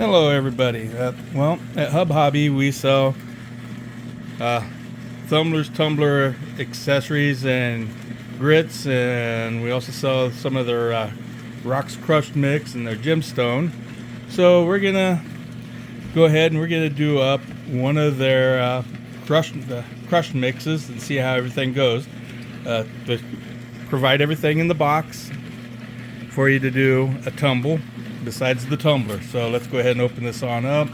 Hello everybody. Well, at Hub Hobby we sell Thumlers, Tumbler accessories and grits, and we also sell some of their rocks crushed mix and their gemstone. So we're gonna go ahead and we're gonna do up one of their crushed mixes and see how everything goes. They provide everything in the box for you to do a tumble besides the tumbler. So let's go ahead and open this on up.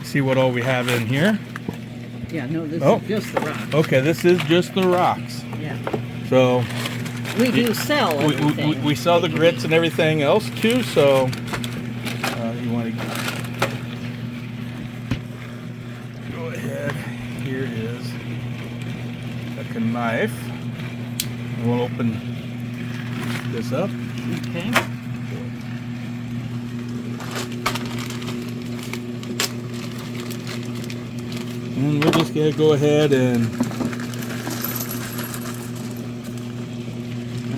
See what all we have in here. Yeah, no, this is just the rocks. Okay, this is just the rocks. Yeah. So we do sell everything. We sell the grits and everything else too. So you want to go ahead. Here it is. Like a knife. And we'll open this up. Okay. And we're just going to go ahead and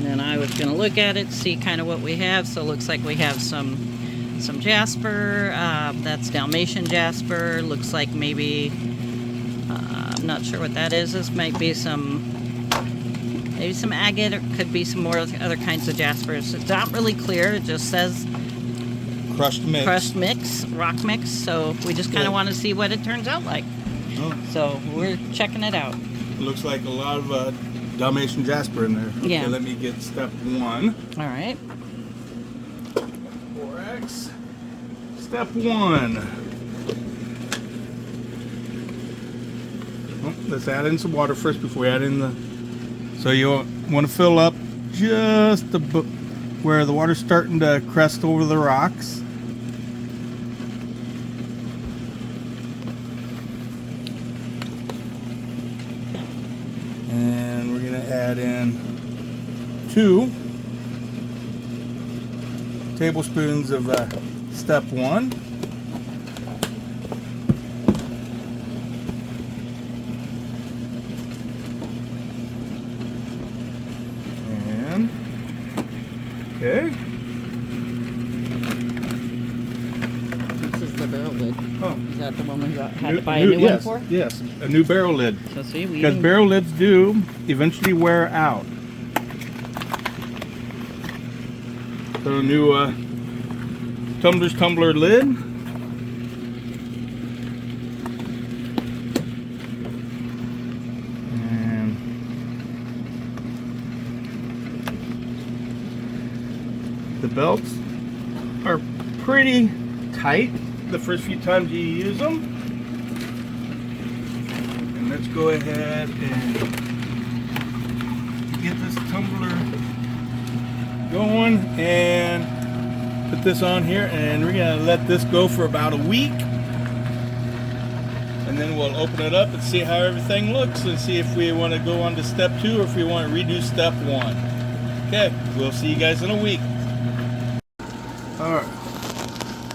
then I was going to look at it, see kind of what we have. So it looks like we have some jasper. That's Dalmatian jasper. Looks like maybe, I'm not sure what that is. This might be maybe some agate, or could be some more other kinds of jaspers. It's not really clear. It just says crushed mix, rock mix. So we just kind of want to see what it turns out like. Oh. So we're checking it out. It looks like a lot of Dalmatian jasper in there. Okay, yeah. Let me get step one. All right. Borax. Step one. Oh, let's add in some water first before we add in the. So you want to fill up just where the water's starting to crest over the rocks. And we're going to add in 2 tablespoons of step one. Okay. This is the barrel lid. Oh. Is that the one we had to buy a new one for? Yes, a new barrel lid. So see, because barrel lids do eventually wear out. So a new Tumbler's Tumbler lid. The belts are pretty tight the first few times you use them. And let's go ahead and get this tumbler going and put this on here, and we're going to let this go for about a week. And then we'll open it up and see how everything looks and see if we want to go on to step 2 or if we want to redo step 1. Okay, we'll see you guys in a week. Alright.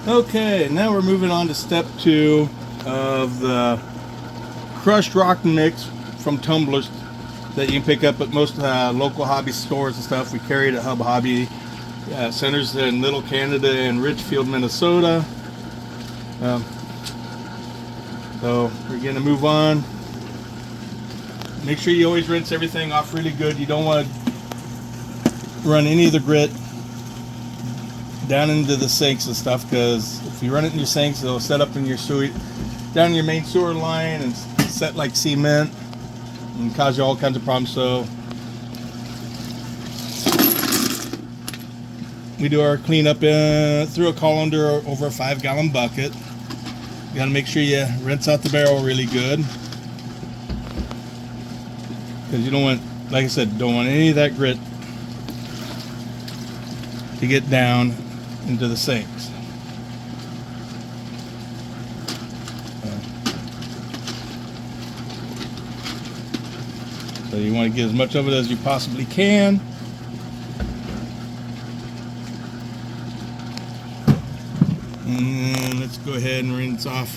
Okay, now we're moving on to step 2 of the crushed rock mix from Tumblers that you can pick up at most local hobby stores and stuff. We carry it at Hub Hobby centers in Little Canada and Richfield, Minnesota. So we're going to move on. Make sure you always rinse everything off really good. You don't want to run any of the grit down into the sinks and stuff, because if you run it in your sinks, it'll set up in your sewer, down in your main sewer line, and set like cement and cause you all kinds of problems. So we do our cleanup through a colander over a 5-gallon bucket. You got to make sure you rinse out the barrel really good, because you don't want, like I said, don't want any of that grit to get down into the sinks. So you want to get as much of it as you possibly can. And let's go ahead and rinse off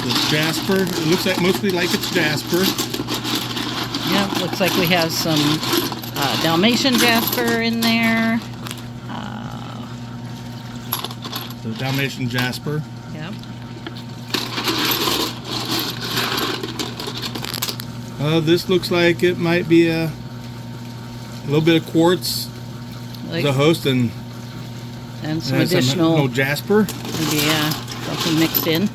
this jasper. It looks like mostly like it's jasper. Yeah, looks like we have some Dalmatian jasper in there. the Dalmatian jasper. Yep. This looks like it might be a little bit of quartz as a host, and some additional some jasper. Maybe something mixed in.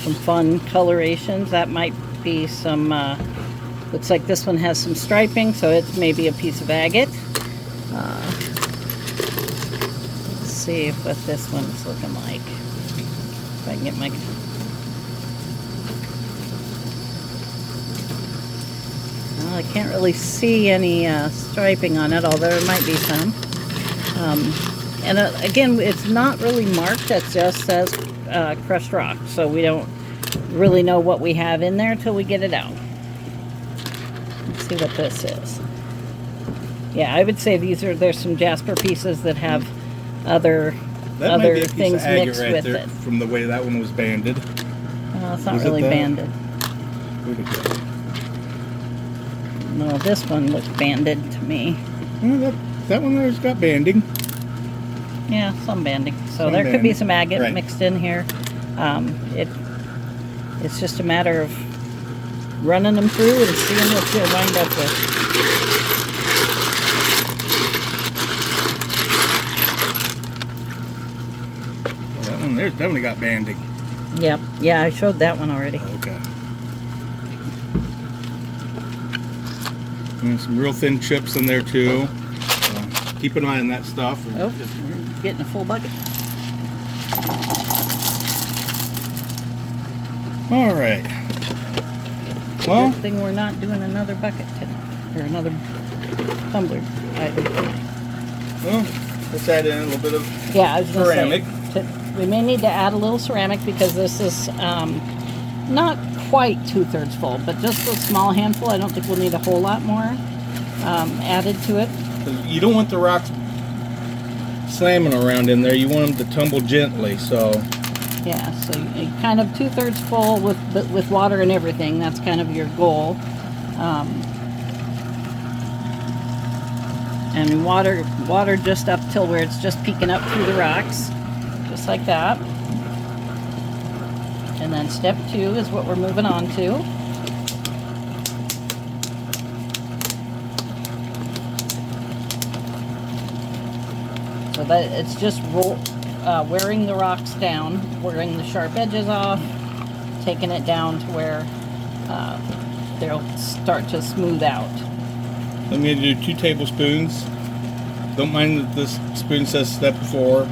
Some fun colorations. That might be some. Looks like this one has some striping, so it's maybe a piece of agate. Let's see what this one's looking like. If I can get my. Well, I can't really see any striping on it, although there might be some. And again, it's not really marked. It just says crushed rock, so we don't really know what we have in there till we get it out. Let's see what this is. Yeah, I would say there's some jasper pieces that have other things mixed with it. From the way that one was banded. It's not really banded. Where'd it go? No, this one looks banded to me. That one there's got banding. Yeah, some banding. So there could be some agate mixed in here. It's just a matter of running them through and seeing what you'll wind up with. Well, that one there's definitely got banding. Yep. Yeah, I showed that one already. Okay. And some real thin chips in there too. Keep an eye on that stuff. Oh, we're getting a full bucket. All right. Well, good thing we're not doing another bucket tonight, or another tumbler item tonight. Well, let's add in a little bit of ceramic. We may need to add a little ceramic because this is not quite 2/3 full, but just a small handful. I don't think we'll need a whole lot more added to it. You don't want the rocks slamming around in there. You want them to tumble gently. So yeah, so you kind of 2/3 full with water and everything. That's kind of your goal. And water just up till where it's just peeking up through the rocks, just like that. And then step 2 is what we're moving on to. So that it's just wearing the rocks down, wearing the sharp edges off, taking it down to where they'll start to smooth out. I'm going to do 2 tablespoons. Don't mind that this spoon says step 4.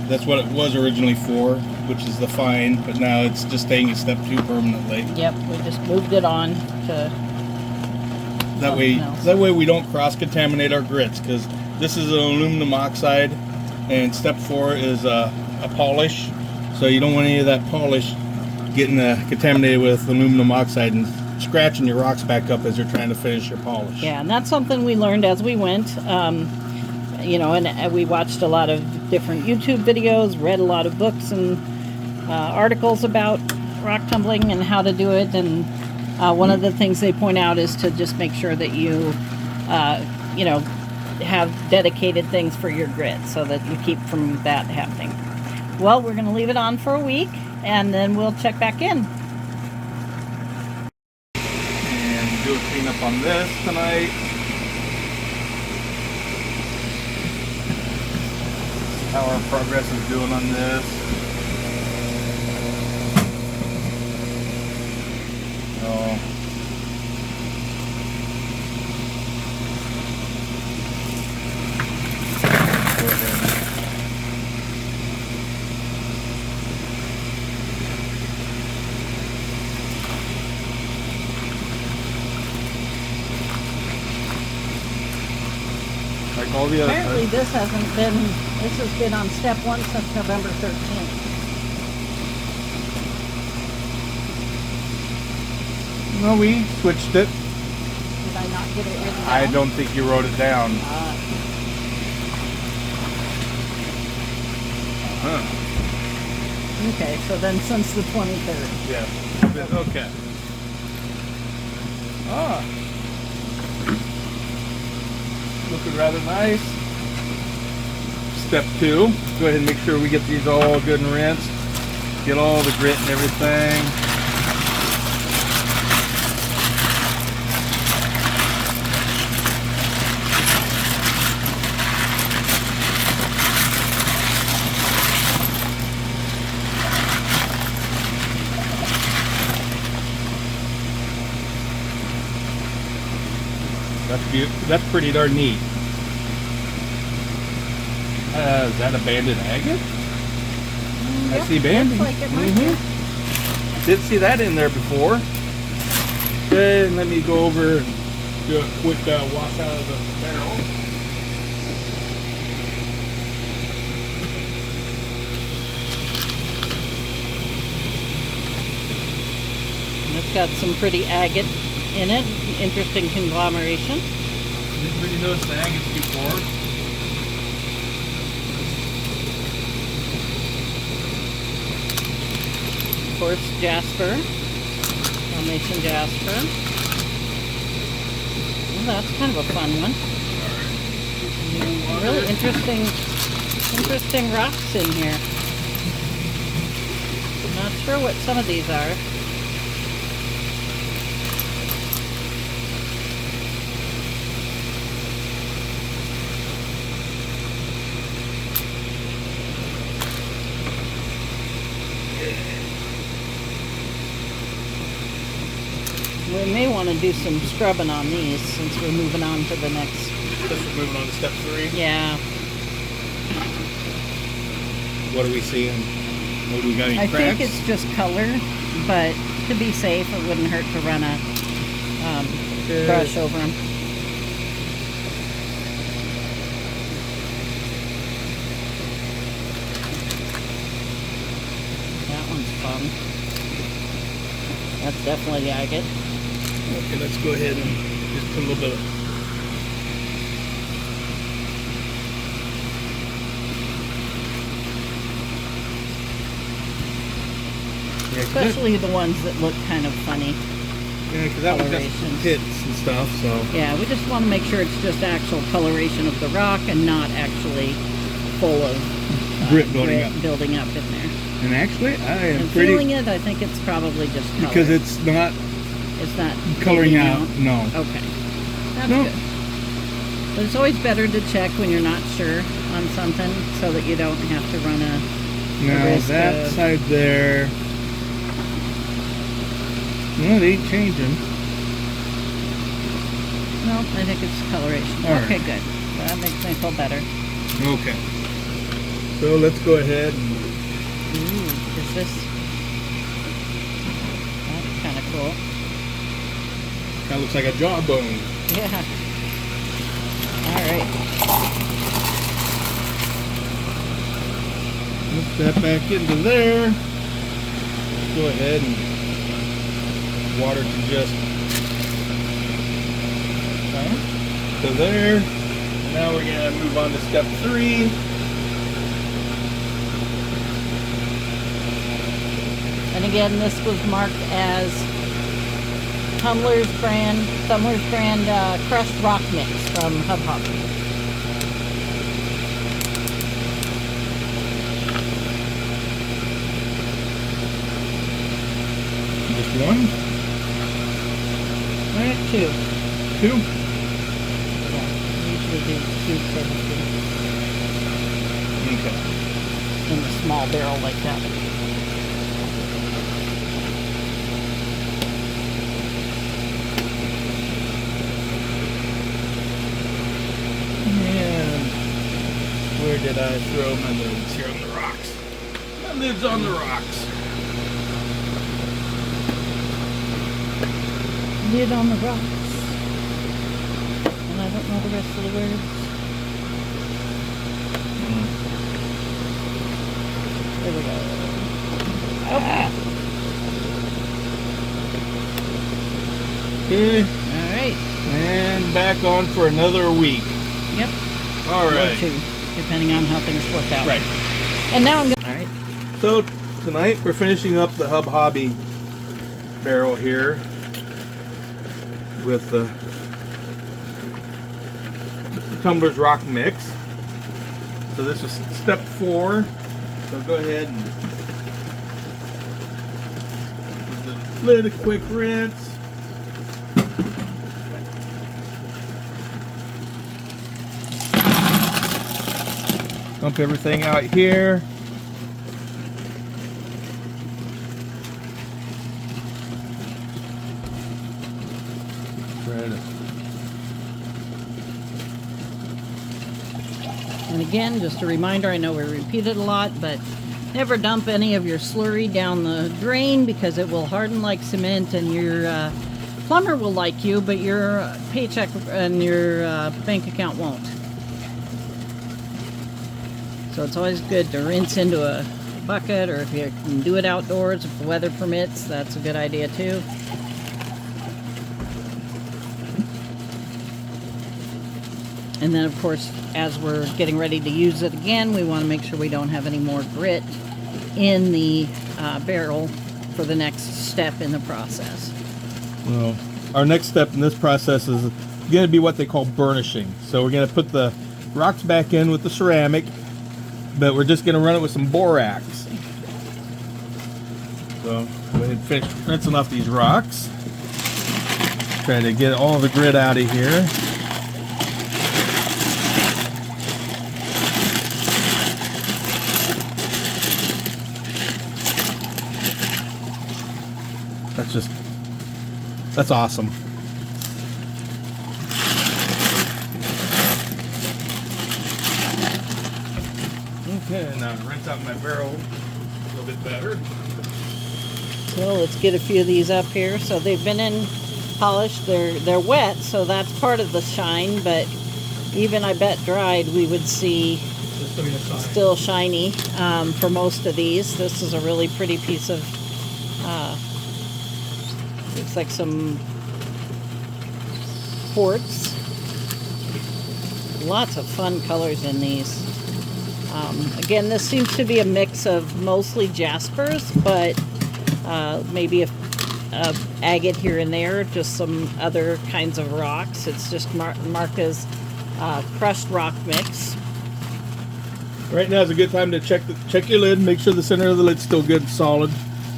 That's what it was originally for, which is the fine, but now it's just staying at step 2 permanently. Yep, we just moved it on to that way we don't cross-contaminate our grits, because this is an aluminum oxide, and step 4 is a polish, so you don't want any of that polish getting contaminated with aluminum oxide and scratching your rocks back up as you're trying to finish your polish. Yeah, and that's something we learned as we went. You know, and we watched a lot of different YouTube videos, read a lot of books and articles about rock tumbling and how to do it. And one of the things they point out is to just make sure that you, you know, have dedicated things for your grit so that you keep from that happening. Well, we're going to leave it on for a week and then we'll check back in. And do a cleanup on this tonight. How our progress is doing on this. So, go ahead. Like all the other. Apparently this has been on step 1 since November 13th. No, we switched it. Did I not get it written down? I don't think you wrote it down. Okay, so then since the 23rd. Yeah. Okay. Ah. Looking rather nice. Step 2. Go ahead and make sure we get these all good and rinsed. Get all the grit and everything. That's pretty darn neat. Is that a banded agate? I see banding. Like it might be. Did see that in there before. Okay, and let me go over and do a quick wash out of the barrel. And it's got some pretty agate in it. Interesting conglomeration. Didn't really notice the agates before. Of course, jasper, Dalmatian jasper. Well, that's kind of a fun one. Really interesting rocks in here. Not sure what some of these are. We may want to do some scrubbing on these since we're moving on to the next. Since we're moving on to step 3. Yeah. What are we seeing? What do we got? Any I cracks? think it's just color, but to be safe, it wouldn't hurt to run a brush over them. That one's fun. That's definitely the agate. Okay, let's go ahead and just put a little bit of. Yeah, Especially the ones that look kind of funny. Yeah, because that one's got some pits and stuff, so. Yeah, we just want to make sure it's just actual coloration of the rock and not actually full of grit building up in there. And actually, I am And pretty. feeling it, I think it's probably just color. Because it's not coloring taking out. No. Okay. That's No. good. But it's always better to check when you're not sure on something so that you don't have to run a Now risk that of- side there. No, it ain't changing. No, I think it's coloration. All right. Okay, good. That makes me feel better. Okay. So let's go ahead and. Ooh, is this... That's kind of cool. That looks like a jawbone. Yeah. Alright. Put that back into there. Go ahead and water to just to there. Now we're gonna move on to step 3. And again, this was marked as Thumler's brand crushed rock mix from Hub Hop. Just one? Alright, 2. 2? Yeah, usually do 2 chemistry Okay. in a small barrel like that. And where did I throw my lids? Here on the rocks. My lids on the rocks. Lid on the rocks. And I don't know the rest of the words. There we go. Ah. Okay. Alright. And back on for another week. Yep. All Or right. 2, depending on how things work out. Right. And now I'm going to... Alright. So tonight we're finishing up the Hub Hobby barrel here with the Tumbler's rock mix. So this is step 4. So go ahead and give the lid a quick rinse. Dump everything out here. And again, just a reminder, I know we repeat it a lot, but never dump any of your slurry down the drain because it will harden like cement, and your plumber will like you, but your paycheck and your bank account won't. So it's always good to rinse into a bucket, or if you can do it outdoors, if the weather permits, that's a good idea too. And then, of course, as we're getting ready to use it again, we want to make sure we don't have any more grit in the barrel for the next step in the process. Well, our next step in this process is going to be what they call burnishing. So we're going to put the rocks back in with the ceramic, but we're just going to run it with some borax. So go ahead and finish rinsing off these rocks. Try to get all the grit out of here. That's awesome. Okay, now rinse out my barrel a little bit better. So let's get a few of these up here. So they've been in polished, they're wet, so that's part of the shine, but even I bet dried we would see still shiny for most of these. This is a really pretty piece of looks like some quartz. Lots of fun colors in these. Again, this seems to be a mix of mostly jaspers, but maybe a agate here and there, just some other kinds of rocks. It's just Marca's crushed rock mix. Right now is a good time to check your lid, make sure the center of the lid's still good and solid.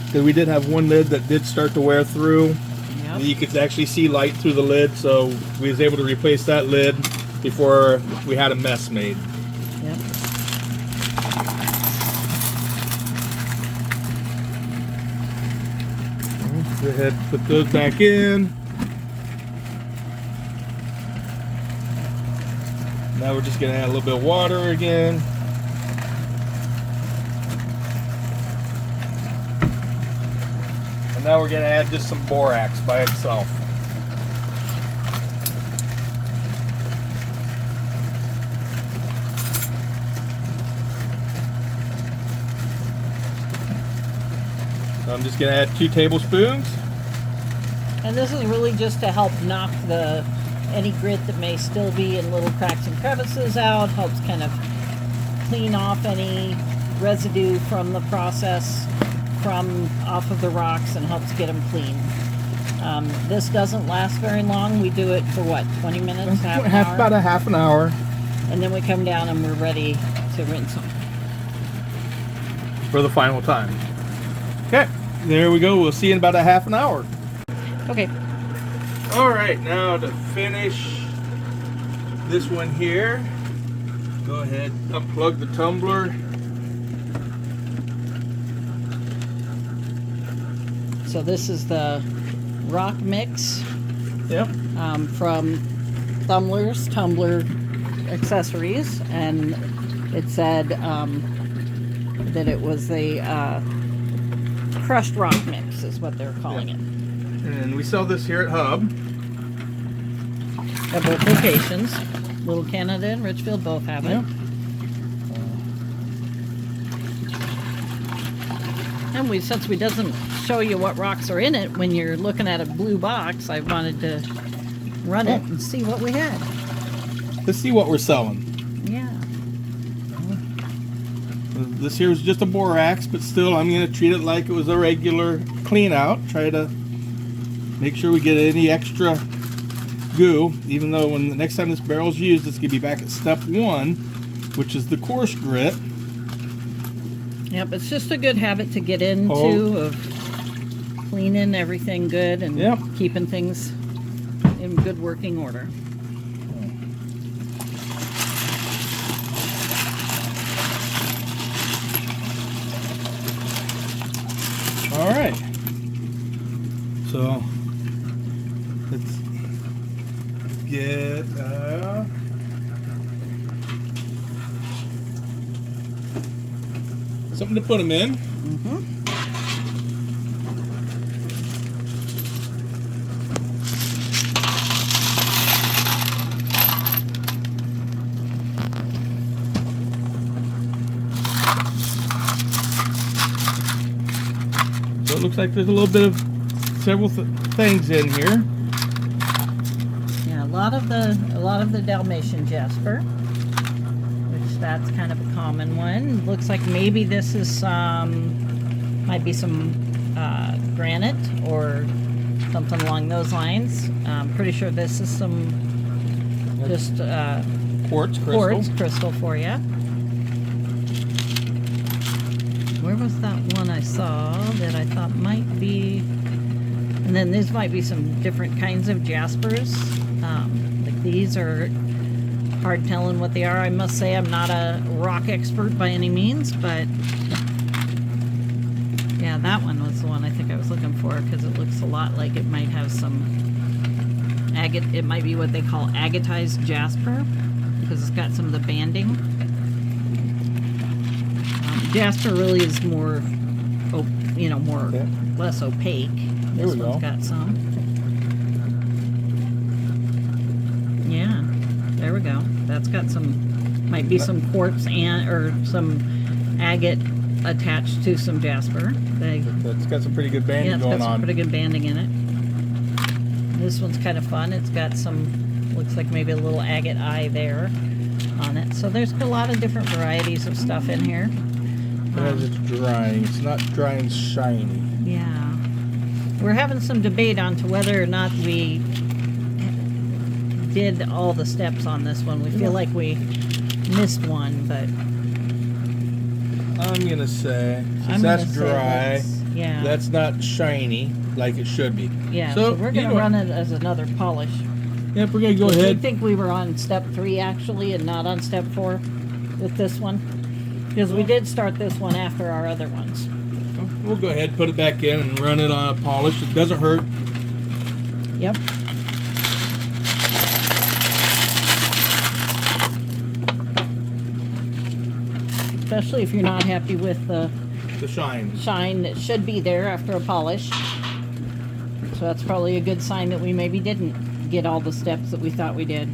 Because we did have one lid that did start to wear through. Yep. You could actually see light through the lid, so we was able to replace that lid before we had a mess made. Yep. Go ahead and put those back in. Now we're just going to add a little bit of water again. And now we're going to add just some borax by itself. So I'm just going to add 2 tablespoons. And this is really just to help knock any grit that may still be in little cracks and crevices out. Helps kind of clean off any residue from the process off of the rocks and helps get them clean. This doesn't last very long. We do it for what, 20 minutes, half an hour? About a half an hour. And then we come down and we're ready to rinse them. For the final time. Okay, there we go. We'll see you in about a half an hour. Okay. All right, now to finish this one here, go ahead, unplug the tumbler. So this is the rock mix. Yep. From Thumlers, Tumbler accessories, and it said that it was the crushed rock mix is what they're calling it. And we sell this here at Hub. At both locations. Little Canada and Richfield both have it. Yep. And since we doesn't show you what rocks are in it when you're looking at a blue box, I wanted to run it and see what we had. Let's see what we're selling. Yeah. This here was just a borax, but still I'm going to treat it like it was a regular clean out. Try to make sure we get any extra goo, even though when the next time this barrel is used, it's going to be back at step 1, which is the coarse grit. Yep, it's just a good habit to get into of cleaning everything good and keeping things in good working order. All right, so let's get something to put them in. So it looks like there's a little bit of several things in here. Yeah, a lot of the Dalmatian jasper, which that's kind of a common one. Looks like maybe this is might be some granite or something along those lines. I'm pretty sure this is some just Quartz crystal for you. Where was that one I saw that I thought might be? And then these might be some different kinds of jaspers. Like these are hard telling what they are. I must say I'm not a rock expert by any means, but yeah, that one was the one I think I was looking for because it looks a lot like it might have some agate. It might be what they call agatized jasper because it's got some of the banding. Jasper really is more, less opaque. This one's got some. Yeah, there we go. That's got some, might be some quartz or some agate attached to some jasper. That's got some pretty good banding going on. Yeah, it's got some pretty good banding in it. This one's kind of fun. It's got some, looks like maybe a little agate eye there on it. So there's a lot of different varieties of stuff in here. As it's drying, it's not dry and shiny. Yeah, we're having some debate on to whether or not we did all the steps on this one. We feel like we missed one, but I'm gonna say since that's dry, that's not shiny like it should be. Yeah, so we're gonna run it as another polish. Yep, we're gonna go ahead. I think we were on step 3 actually, and not on step 4 with this one. Because we did start this one after our other ones. We'll go ahead and put it back in and run it on a polish. It doesn't hurt. Yep. Especially if you're not happy with the shine that should be there after a polish. So that's probably a good sign that we maybe didn't get all the steps that we thought we did.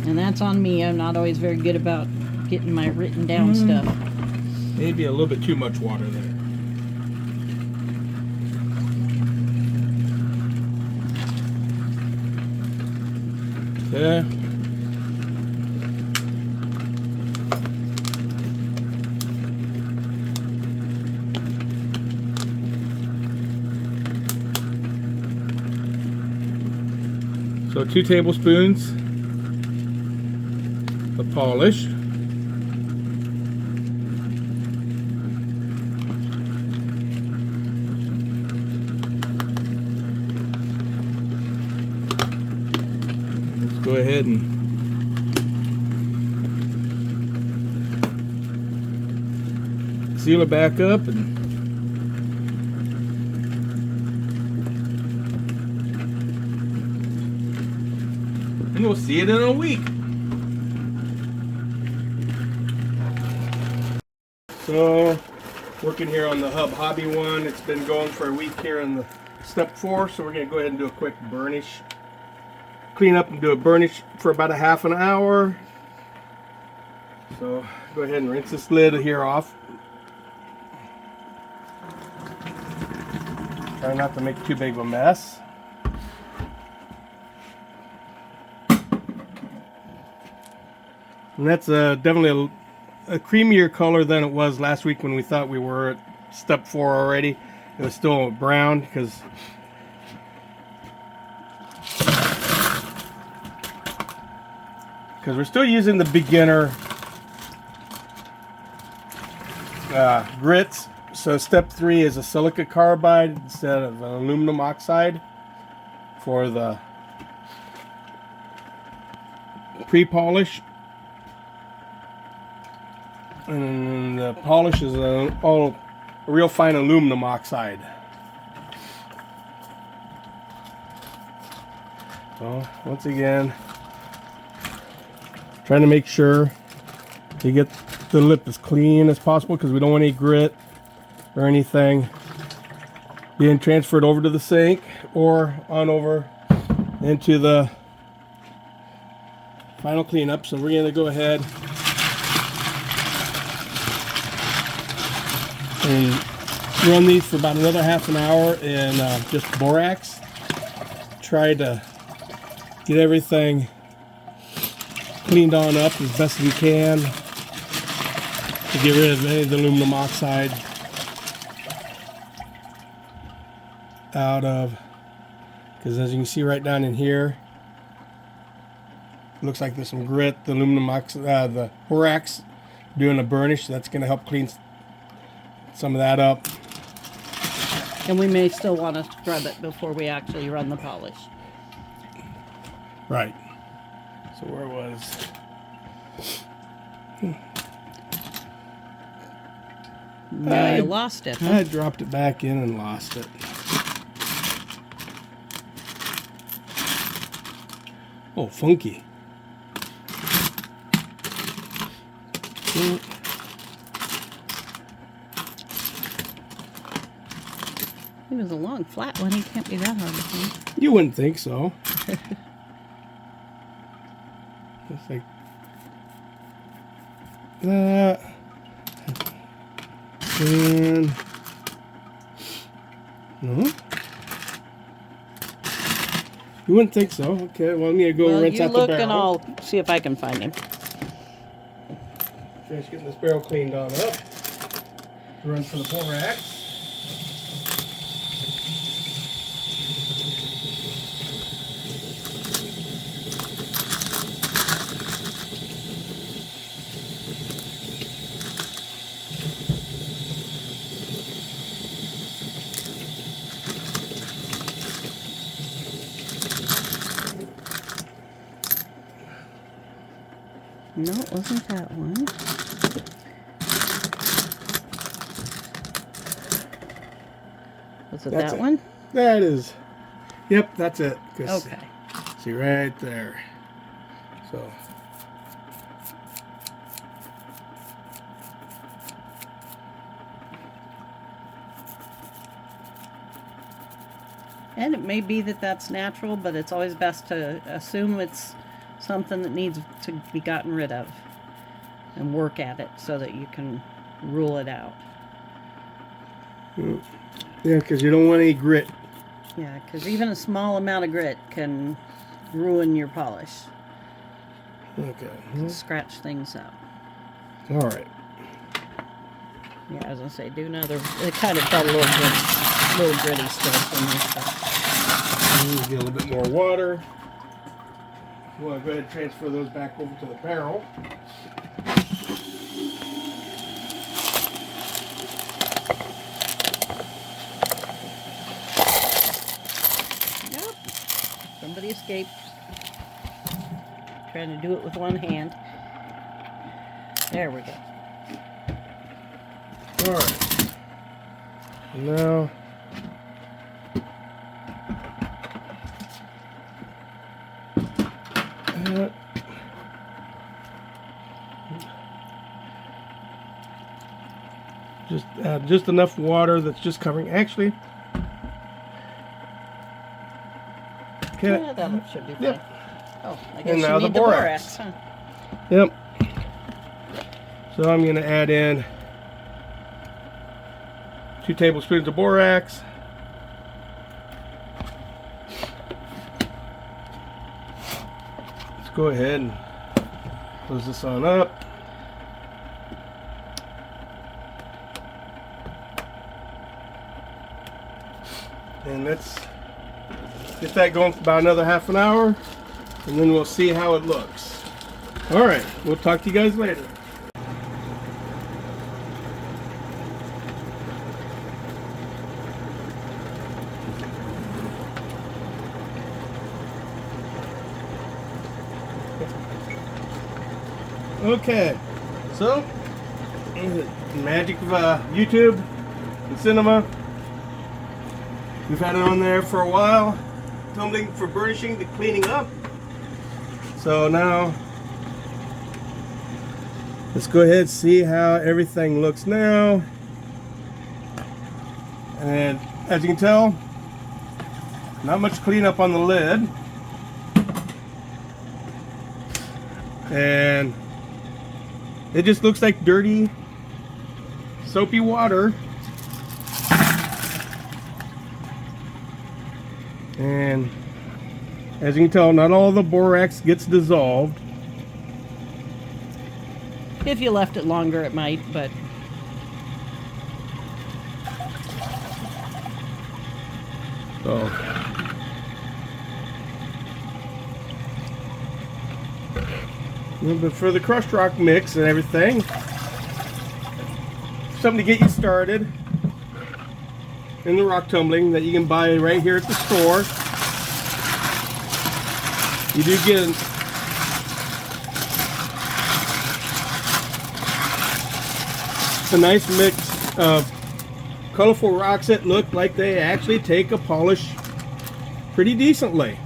And that's on me. I'm not always very good about getting my written down stuff. Maybe a little bit too much water there. Okay. So 2 tablespoons of polish. Go ahead and seal it back up and we'll see it in a week. So working here on the Hub Hobby one, it's been going for a week here in the step 4, so we're going to go ahead and do a quick burnish. Clean up and do a burnish for about a half an hour. So go ahead and rinse this lid here off. Try not to make too big of a mess. And that's definitely a creamier color than it was last week when we thought we were at step 4 already. It was still brown because we're still using the beginner grits. So step 3 is a silica carbide instead of an aluminum oxide for the pre-polish. And the polish is all real fine aluminum oxide. So once again, trying to make sure you get the lip as clean as possible because we don't want any grit or anything being transferred over to the sink or on over into the final cleanup. So we're going to go ahead and run these for about another half an hour in just borax. Try to get everything cleaned on up as best as we can to get rid of any of the aluminum oxide out of, because as you can see right down in here, looks like there's some grit. The aluminum oxide, the borax doing a burnish, so that's going to help clean some of that up. And we may still want to scrub it before we actually run the polish. Right. So where was... Now you lost it, huh? I dropped it back in and lost it. Oh, funky. It was a long, flat one. It can't be that hard to find. You wouldn't think so. It's like that. And no, you wouldn't think so. Okay, well, I'm gonna go rinse out the barrel. You look and I'll see if I can find him. Finish getting this barrel cleaned on up. Run for the borax. No, it wasn't that one. Was it That's that it. one? That is. Yep, that's it. Okay. See right there. So. And it may be that that's natural, but it's always best to assume it's something that needs to be gotten rid of and work at it so that you can rule it out. Yeah, because you don't want any grit. Yeah, because even a small amount of grit can ruin your polish. Okay. Scratch things up. All right. Yeah, I was gonna say, do another. It kind of felt a little gritty still from this stuff. Get a little bit more water. We'll go ahead and transfer those back over to the barrel. Nope. Somebody escaped. Trying to do it with one hand. There we go. All right. Now, just add just enough water that's just covering. Actually, okay. Yeah, that should be fine. Yep. Oh, I guess And you now the need the borax. borax, huh? Yep. So I'm going to add in 2 tablespoons of borax. Let's go ahead and close this on up. And let's get that going for about another half an hour, and then we'll see how it looks. All right, we'll talk to you guys later. Okay, so the magic of YouTube and cinema. We've had it on there for a while, tumbling for burnishing to cleaning up. So now let's go ahead and see how everything looks now. And as you can tell, not much cleanup on the lid. And it just looks like dirty, soapy water. And as you can tell, not all the borax gets dissolved. If you left it longer, it might, but So but for the crushed rock mix and everything, something to get you started in the rock tumbling that you can buy right here at the store. You do get a nice mix of colorful rocks that look like they actually take a polish pretty decently.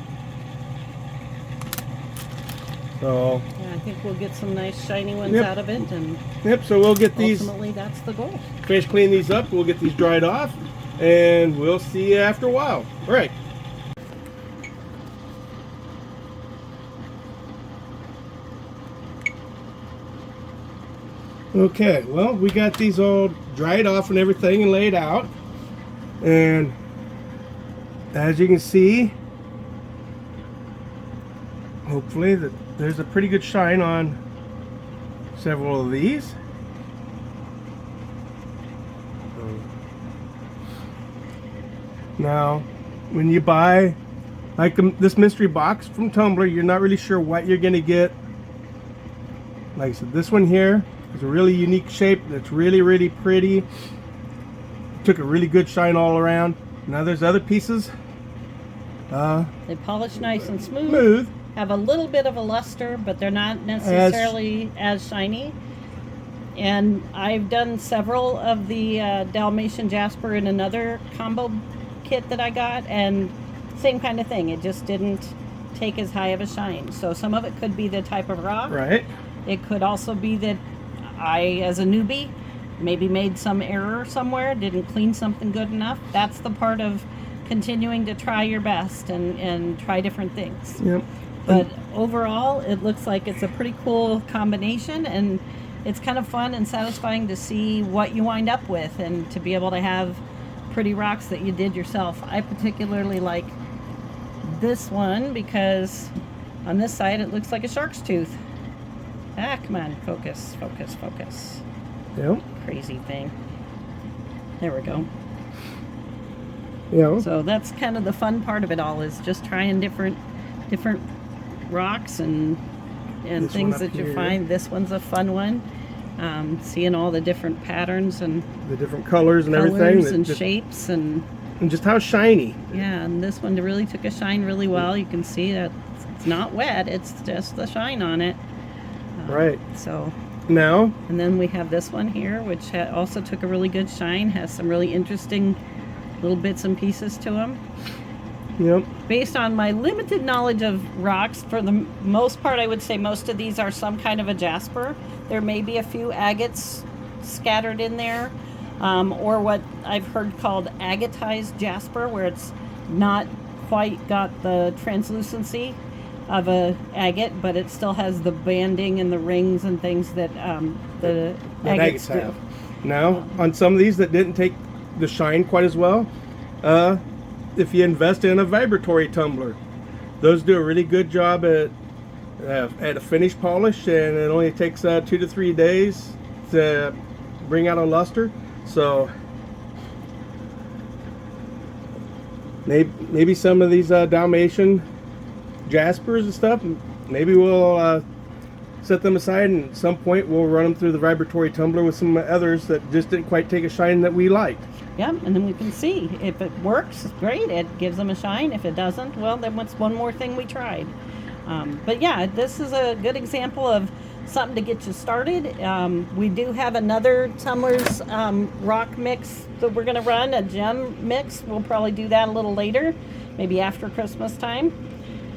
So yeah, I think we'll get some nice shiny ones Yep. out of it, and yep, so we'll get these, ultimately that's the goal. finish cleaning these up, we'll get these dried off, and we'll see you after a while. All right. Okay, well, we got these all dried off and everything and laid out. And as you can see, hopefully that there's a pretty good shine on several of these. Now, when you buy like this mystery box from Tumbler, you're not really sure what you're going to get. Like I said, this one here is a really unique shape that's really, really pretty. Took a really good shine all around. Now there's other pieces. They polish nice and Smooth. have a little bit of a luster, but they're not necessarily as shiny. And I've done several of the Dalmatian Jasper in another combo kit that I got, and same kind of thing. It just didn't take as high of a shine. So some of it could be the type of rock. Right. It could also be that I, as a newbie, maybe made some error somewhere, didn't clean something good enough. That's the part of continuing to try your best and try different things. Yep. But overall, it looks like it's a pretty cool combination, and it's kind of fun and satisfying to see what you wind up with and to be able to have pretty rocks that you did yourself. I particularly like this one because on this side it looks like a shark's tooth. Ah, come on, focus, focus, focus. Yep. Crazy thing. There we go. Yeah. So that's kind of the fun part of it all, is just trying different rocks and This things one up that you here. find. This one's a fun one. Seeing all the different patterns and The different colors and everything. colors that and just, shapes, and and just how shiny. yeah, and this one really took a shine really well. You can see that it's not wet, it's just the shine on it. Right. So, Now, and then we have this one here, which also took a really good shine, has some really interesting little bits and pieces to them. yep. Based on my limited knowledge of rocks, for the most part, I would say most of these are some kind of a jasper. There may be a few agates scattered in there, or what I've heard called agatized jasper, where it's not quite got the translucency of a agate, but it still has the banding and the rings and things that the That agates do. have. Now, on some of these that didn't take the shine quite as well, if you invest in a vibratory tumbler, those do a really good job at a finish polish, and it only takes 2 to 3 days to bring out a luster. So maybe some of these Dalmatian Jaspers and stuff, maybe we'll set them aside, and at some point we'll run them through the vibratory tumbler with some others that just didn't quite take a shine that we liked. Yeah, and then we can see if it works, great, it gives them a shine. If it doesn't, well, then what's one more thing we tried. But yeah, this is a good example of something to get you started. We do have another Thumlers rock mix that we're going to run, a gem mix. We'll probably do that a little later, maybe after Christmas time.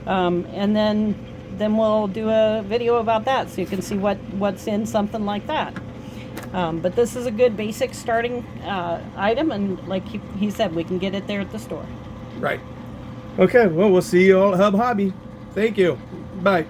And then we'll do a video about that so you can see what's in something like that. But this is a good basic starting item, and like he said, we can get it there at the store. Right. Okay, well, we'll see you all at Hub Hobby. Thank you. Bye.